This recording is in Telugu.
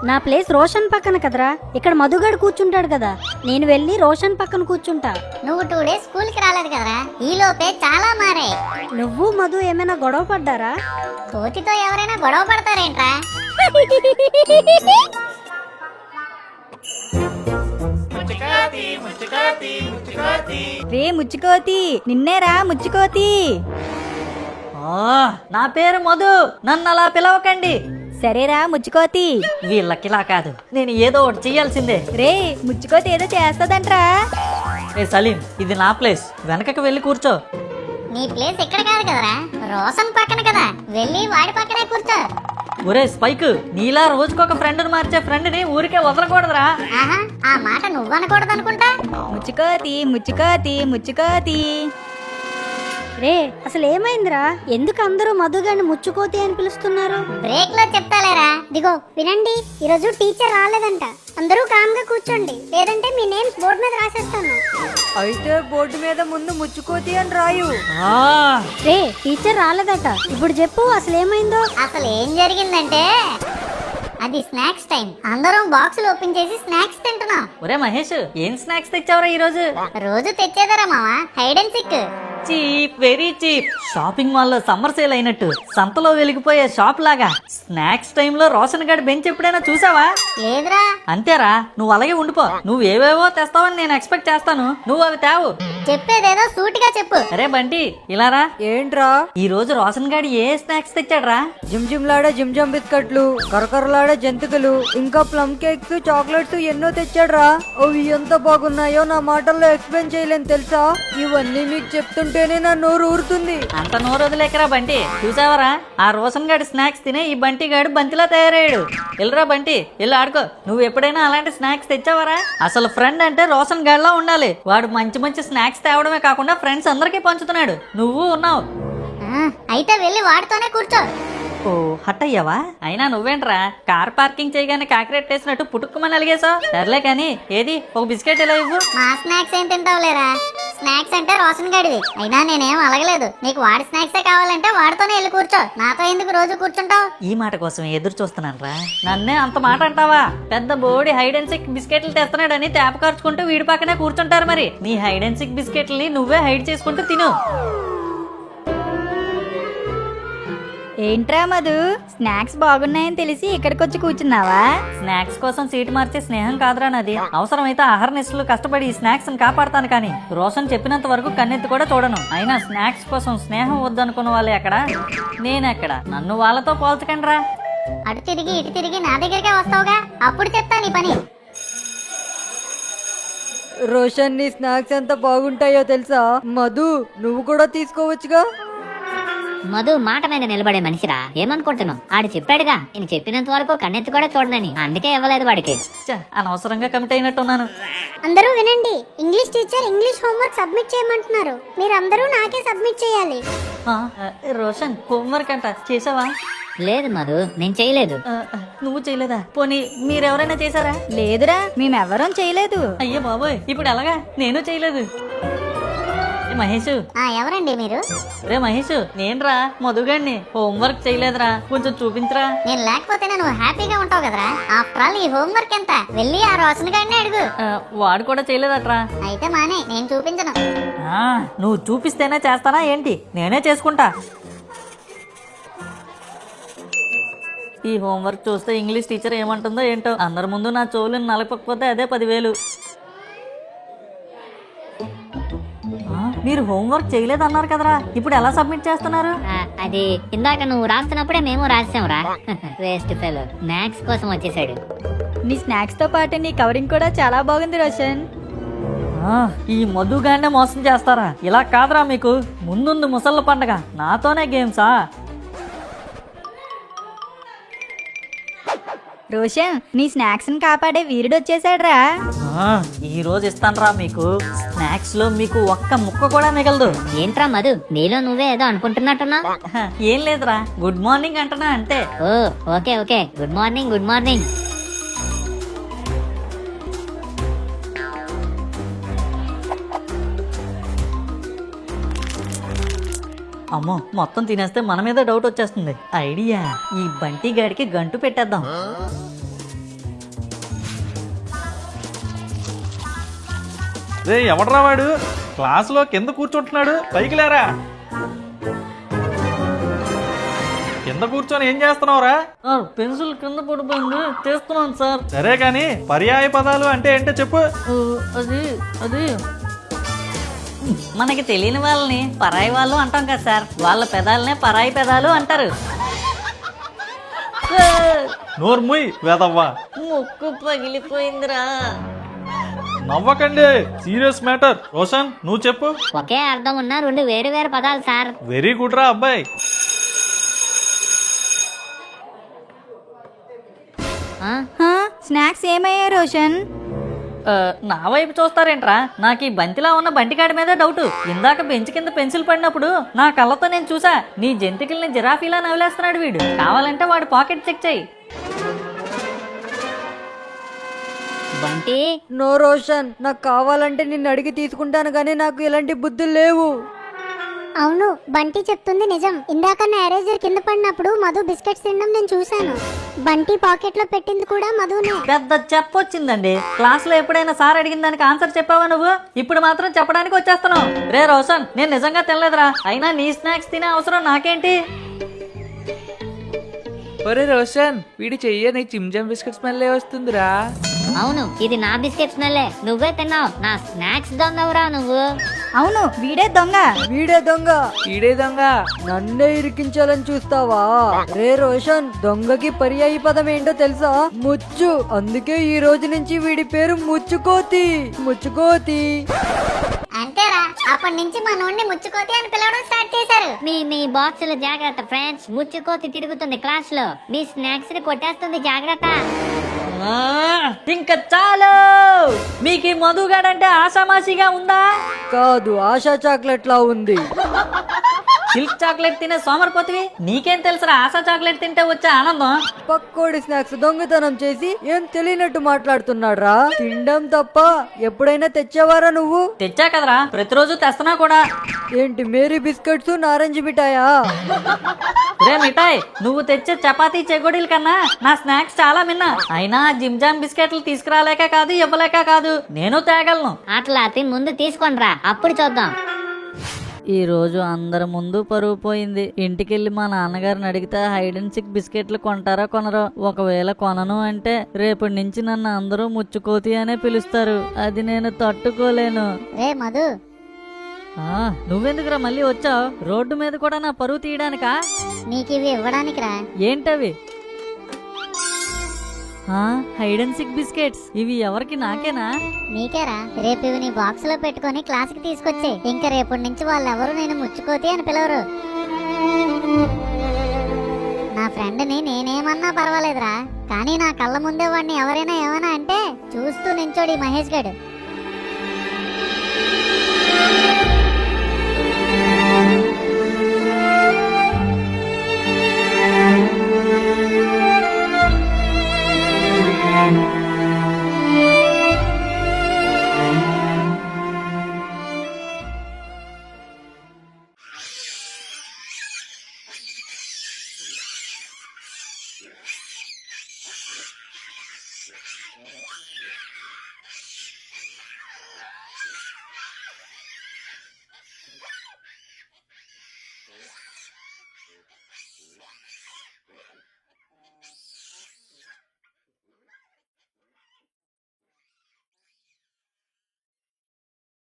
నా ప్లేస్ రోషన్ పక్కన కదరా. ఇక్కడ మధుగాడు కూర్చుంటాడు కదా, నేను వెళ్ళి రోషన్ పక్కన కూర్చుంటా. నువ్వు 2 డేస్ స్కూల్ కి రాలేదు కదరా, ఈ లోపే చాలా మారాయి. నువ్వు మధు ఏమైనా గొడవ పడ్డారా? కోతితో ఎవరైనా గొడవ పడతారేంట్రా? రే ముచ్చుకోతి, నిన్నేరా ముచ్చుకోతి. నా పేరు మధు, నన్ను అలా పిలవకండి. సరేరా ముచ్చుకోతి. వీళ్ళకిలా కాదు, నేను ఏదో ఒకటి చెయ్యాల్సిందే. రే ముచ్చుకోతి ఏదో చేస్తదంట్రా. రే సలీం, ఇది నా ప్లేస్, వెనకకి వెళ్ళి కూర్చో. నీ ప్లేస్ ఇక్కడ కాదు కదరా, రోషన్ పక్కన కదా, వెళ్ళి వాడి పక్కనే కూర్చో. ఒరే స్పైక్, నీలా రోజుకొక ఫ్రెండ్ని మార్చే ఫ్రెండ్ని ఊరికే వదలకూడదురా. ఆహా, ఆ మాట నువ్వనకూడదు అనుకుంటా. ముచ్చుకోతి ముచ్చుకోతి ముచ్చుకోతి. రే అసలు ఏమైందిరా? ఎందుకు అందరూ మధుగాడిని ముచ్చుకోతి అని పిలుస్తున్నారు? బ్రేక్ లో చెప్తాలేరా. దిగో వినండి, ఈరోజు టీచర్ రాలేదంట, అందరూ కామ్ గా కూర్చోండి, లేదంటే మీ నేమ్స్ బోర్డు మీద రాసేస్తాను. అయితే బోర్డు మీద ముందు ముచ్చుకోతి అని రాయు. ఆ, రే టీచర్ రాలేదట, ఇప్పుడు చెప్పు అసలు ఏమైందో. అసలు ఏం జరిగిందంటే, అది స్నాక్స్ టైం, అందరం బాక్సులు ఓపెన్ చేసి స్నాక్స్ తింటున్నాం. ఒరే మహేష్, ఏం స్నాక్స్ తెచ్చావురా ఈ రోజు? రోజు తెచ్చేదరా మావా, hide and seek. Cheap, very cheap. Shopping mall లో సమ్మర్ సేల్ అయినట్టు సంతలో వెలిగిపోయే షాప్ లాగా స్నాక్స్ టైంలో రోషన్ గారి బెంచ్ ఎప్పుడైనా చూసావా? లేదురా. అంతేరా, నువ్వు అలాగే ఉండిపో. నువ్వు ఏవేవో తెస్తావని నేను ఎక్స్పెక్ట్ చేస్తాను, నువ్వు అవి తేవు. చెప్పేదేదో సూటిగా చెప్పు. అరే బంటి, ఇలారా. ఏంట్రా? ఈ రోజు రోషన్ గాడి ఏ స్నాక్స్ తెచ్చాడ్రా? జిమ్ జిమ్ లాడే జిమ్ జమ్ బిస్కెట్లు, కరకరలాడే జంతికలు, ఇంకా ప్లమ్ కేక్స్, చాక్లెట్స్ ఎన్నో తెచ్చాడ్రా. అవి ఎంత బాగున్నాయో నా మాటల్లో ఎక్స్ప్లెయిన్ చేయలేను తెలుసా. ఇవన్నీ మీకు చెప్తుంటేనే నా నోరు ఊరుతుంది. అంత నోరు వదిలేకరా బంటి. చూసావరా, ఆ రోషన్ గాడి స్నాక్స్ తినే ఈ బంటి గాడు బంతిలా తయారయ్యాడు. వెళ్ళరా బంటి, వెళ్ళి ఆడుకో. నువ్వు ఎప్పుడైనా అలాంటి స్నాక్స్ తెచ్చావరా? అసలు ఫ్రెండ్ అంటే రోషన్ గాడిలా ఉండాలి. వాడు మంచి మంచి స్నాక్స్ తేవడమే కాకుండా ఫ్రెండ్స్ అందరికీ పంచుతున్నాడు. నువ్వు ఉన్నావు. అయితే వెళ్ళి వాడితోనే కూర్చో. ఓ, హట్ అయ్యావా? అయినా నువ్వేంట్రా, కార్ పార్కింగ్ చేయగానే కాకిరెట్ వేసినట్టు పుట్టుకుమని అలిగేసావు. సర్లే కానీ, ఏది ఒక బిస్కెట్ ఇలా ఇవ్వు. మా స్నాక్స్ ఏం తింటావులేరా, స్నాక్స్ అంటే రోషన్ గడివి. అయినా నేనేం అలగలేదు, నీకు వాడి స్నాక్సే కావాలంటే వాడితోనే వెళ్ళి కూర్చో, నాతో ఎందుకు రోజు కూర్చుంటావు? ఈ మాట కోసం ఎదురు చూస్తున్నానరా. నన్నే అంత మాట అంటావా? పెద్ద బోడి హైడ్ అండ్ సిక్ బిస్కెట్లు తెస్తున్నాడని తేప ఖర్చుకుంటూ వీడి పక్కనే కూర్చుంటారు. మరి నీ హైడ్ అండ్ సిక్ బిస్కెట్లని నువ్వే హైడ్ చేసుకుంటూ తిను. ఏంట్రా మధు, స్నాక్స్ బాగున్నాయని తెలిసి ఇక్కడికి వచ్చి కూర్చున్నావా? స్నాక్స్ కోసం సీటు మార్చే స్నేహం కాదురా నాది. అవసరమైతే ఆహార నిశలు కష్టపడి ఈ స్నాక్స్ కాపాడతాను, కానీ రోషన్ చెప్పినంత వరకు కన్నెత్తి కూడా చూడను. అయినా స్నాక్స్ కోసం స్నేహం వద్దనుకున్న వాళ్ళే అక్కడ, నేనెక్కడ. నన్ను వాళ్ళతో పోల్చకండి రా. అటు తిరిగి ఇటు తిరిగి నా దగ్గరికే వస్తావుగా, అప్పుడు చెప్తా నీ పని. రోషన్, నీ స్నాక్స్ ఎంత బాగుంటాయో తెలుసా. మధు, నువ్వు కూడా తీసుకోవచ్చుగా. మధు మాట మీద నిలబడే మనిషిరా, ఏమనుకుంటున్నావు? ఆడు చెప్పాడుగా, నేను చెప్పినంత వరకు కన్నెత్తి కూడా చూడనని, అందుకే ఇవ్వలేదు వాడికి. చ్చ, అనవసరంగా కమిట్ అయినట్టున్నాను. అందరూ వినండి, English teacher English homework submit చేయమంటున్నారు, మీరందరూ నాకే సబ్మిట్ చేయాలి. ఆ, రోషన్, హోంవర్క్ అంట చేసావా? లేదు మధు, నేను చేయలేదు. నువ్వు చేయలేదా? పోనీ మీరెవరైనా చేశారా? లేదురా, మేమెవ్వరం చేయలేదు. అయ్యో బాబోయ్, ఇప్పుడు ఎలాగా? నేను చేయలేదు. మహేష్, ఎవరండి మీరు? రే మహేష్, నేనురా మధుగాడిని. హోంవర్క్ చేయలేదురా, కొంచెం చూపించరా. నేను లేకపోతేనే నువ్వు హ్యాపీగా ఉంటావు కదరా. ఆఫ్టర్ ఆల్ ఈ హోంవర్క్ ఎంత, వెళ్ళి ఆ రోషన్ గారిని అడుగు. వాడు కూడా చేయలేదట్రా. అయితే మానే, నేను చూపించను. నువ్వు చూపిస్తేనే చేస్తానా ఏంటి? నేనే చేసుకుంటా. ఈ హోంవర్క్ చూస్తే ఇంగ్లీష్ టీచర్ ఏమంటుందో ఏంటో. అందరి ముందు నా చెవులను నలపకపోతే అదే 10,000. మీరు హోంవర్క్ చేయలేదన్నారు కదరా, ఇప్పుడు ఎలా సబ్మిట్ చేస్తున్నారు? అది ఇందాక నువ్వు రాస్తున్నప్పుడే మేము రాసాంరా. వేస్ట్ ఫెలో, స్నాక్స్ కోసం వచ్చేసాడు. నీ స్నాక్స్ తో పాటు నీ కవరింగ్ కూడా చాలా బాగుంది రోషన్. ఈ మధుగానే మోసం చేస్తారా? ఇలా కాదురా మీకు. ముందుంది ముసళ్ళ పండగ, నాతోనే గేమ్సా? రోషన్, నీ స్నాక్స్ ని కాపాడే వీరుడు వచ్చేసాడ్రా. ఈ రోజు ఇస్తానురా మీకు. స్నాక్స్ లో మీకు ఒక్క ముక్క కూడా మిగలదు. ఏంట్రా మధు, నీలో నువ్వే ఏదో అనుకుంటున్నట్టున్నా? ఏం లేదురా, గుడ్ మార్నింగ్ అంటున్నా అంతే. Oh okay okay, good morning good morning. అమ్మో, మొత్తం తినేస్తే మన మీద డౌట్ వచ్చేస్తుంది. ఐడియా, ఈ బంటి గాడికి గంటు పెట్టేద్దాం. రే ఎవడ్రా వాడు క్లాసులో కింద కూర్చుంటున్నాడు, పైకి లేరా. కింద కూర్చొని ఏం చేస్తున్నావురా? సార్ పెన్సిల్ కింద పడిపోయింది, చేస్తున్నాను సార్. సరే కాని పర్యాయ పదాలు అంటే ఏంటో చెప్పు. అది అది మనకి తెలియని వాళ్ళని పరాయి వాళ్ళు అంటాం కదా సార్, వాళ్ళ పెదాలనే పరాయి పెదాలు అంటారు. నోర్ముయ్ వేదవ్వా. ముక్కు పగిలిపోయిందిరా. నవ్వకండి, సీరియస్ మ్యాటర్. రోషన్ నువ్వు చెప్పు. ఒకే అర్థం ఉన్న రెండు వేరు వేరు పదాలు సార్. వెరీ గుడ్ రా అబ్బాయి. స్నాక్స్ ఏమయ్యాయి రోషన్? నా వైపు చూస్తారేంట్రా? నాకు ఈ బంతిలా ఉన్న బంటికాడి మీద డౌట్. ఇందాక బెంచ్ కింద పెన్సిల్ పడినప్పుడు నా కళ్ళతో నేను చూసా, నీ జంతికల్ని జిరాఫీలా నవ్వులేస్తున్నాడు వీడు. కావాలంటే వాడి పాకెట్ చెక్ చెయ్యి. బంటి నో రోషన్, నాకు కావాలంటే నిన్ను అడిగి తీసుకుంటాను కానీ నాకు ఇలాంటి బుద్ధులు లేవు. అవును, బంటి చెప్తుంది నిజం. ఇందాక నా ఎరేజర్ కింద పడినప్పుడు మధు బిస్కెట్స్ తినడం నేను చూశాను. బంటి పాకెట్ లో పెట్టింది కూడా మధునే. పెద్ద చెప్పొచ్చిందండి. క్లాస్ లో ఎప్పుడైనా సార్ అడిగిన దానికి ఆన్సర్ చెప్పావా నువ్వు? ఇప్పుడు మాత్రం చెప్పడానికి వచ్చేస్తున్నావు. రే రోషన్, నేను నిజంగా తినలేదురా. అయినా నీ స్నాక్స్ తినే అవసరం నాకేంటి? ఒరే రోషన్, వీడి చెయ్య నీకు చిమ్జమ్ బిస్కెట్ స్మెల్ వస్తుందిరా. అవును, ఇది నా బిస్కెట్ స్మెల్లే. నువ్వే తిన్నావు. నా స్నాక్స్ దొంగవురా నువ్వు. అవును, వీడే దొంగ. వీడే దొంగ. ఈడే దొంగ. నన్నే ఇరికించాలని చూస్తావా? రే రోషన్, దొంగకి పర్యాయ పదం ఏంటో తెలుసా? ముచ్చు. అందుకే ఈ రోజు నుంచి వీడి పేరు ముచ్చుకోతి. ముచ్చుకోతి. అంతేరా, అప్పటి నుంచి మా నుండి ముచ్చుకోతి అని పిలవడం స్టార్ట్ చేశారు. మీ బాక్సులు జాగ్రత్త ఫ్రెండ్స్. ముచ్చుకోతి తిరుగుతుంది క్లాస్ లో. మీ స్నాక్స్ ని కొట్టేస్తుంది, జాగ్రత్త. ఇంకా చాలు. మీకు ఈ మధుగాడంటే ఆషామాషిగా ఉందా? కాదు, ఆశా చాక్లెట్ లా ఉంది. సిల్క్ చాక్లెట్ తినే సోమరిపోతివి, నీకేం తెలుసురా ఆశా చాక్లెట్ తింటే వచ్చే ఆనందం? పక్కోడి స్నాక్స్ దొంగతనం చేసి ఏం తెలియనట్టు మాట్లాడుతున్నాడు రా. తినడం తప్ప ఎప్పుడైనా తెచ్చావారా నువ్వు? తెచ్చా కదరా, ప్రతిరోజు తెస్తున్నా కూడా. ఏంటి మేరీ బిస్కెట్స్, నారంజ మిఠాయా? రే మిఠాయ్, నువ్వు తెచ్చే చపాతీ చెగోడీల కన్నా నా స్నాక్స్ చాలా మిన్నా. అయినా జిమ్జామ్ బిస్కెట్లు తీసుకురాలేక కాదు, ఇవ్వలేక కాదు, నేను తేగలను. అట్లా తిని ముందు తీసుకొనిరా, అప్పుడు చూద్దాం. ఈ రోజు అందరి ముందు పరువు పోయింది. ఇంటికెళ్ళి మా నాన్నగారిని అడిగితే హైడ్ అండ్ సిక్ బిస్కెట్లు కొంటారా కొనరో? ఒకవేళ కొనను అంటే రేపటి నుంచి నన్ను అందరూ ముచ్చుకోతి అనే పిలుస్తారు. అది నేను తట్టుకోలేను. రే మధు, నువ్వెందుకురా మళ్ళీ వచ్చావు? రోడ్డు మీద కూడా నా పరువు తీయడానికా? నీకు ఇవి ఇవ్వడానికి రా. ఏంటవి? Hide and seek biscuits. ఇవి ఎవరికి? నాకేనా? నీకేరా. రేపు ఇవి నీ బాక్స్ లో పెట్టుకొని క్లాస్ కి తీసుకొచ్చే. ఇంకా రేపటి నుంచి వాళ్ళెవరు నేను ముచ్చుకోతి అని పిలవరు. నా ఫ్రెండ్ ని నేనేమన్నా పర్వాలేదురా, కానీ నా కళ్ళ ముందే వాడిని ఎవరైనా ఏమైనా అంటే చూస్తూ నించోడి మహేష్ గడు.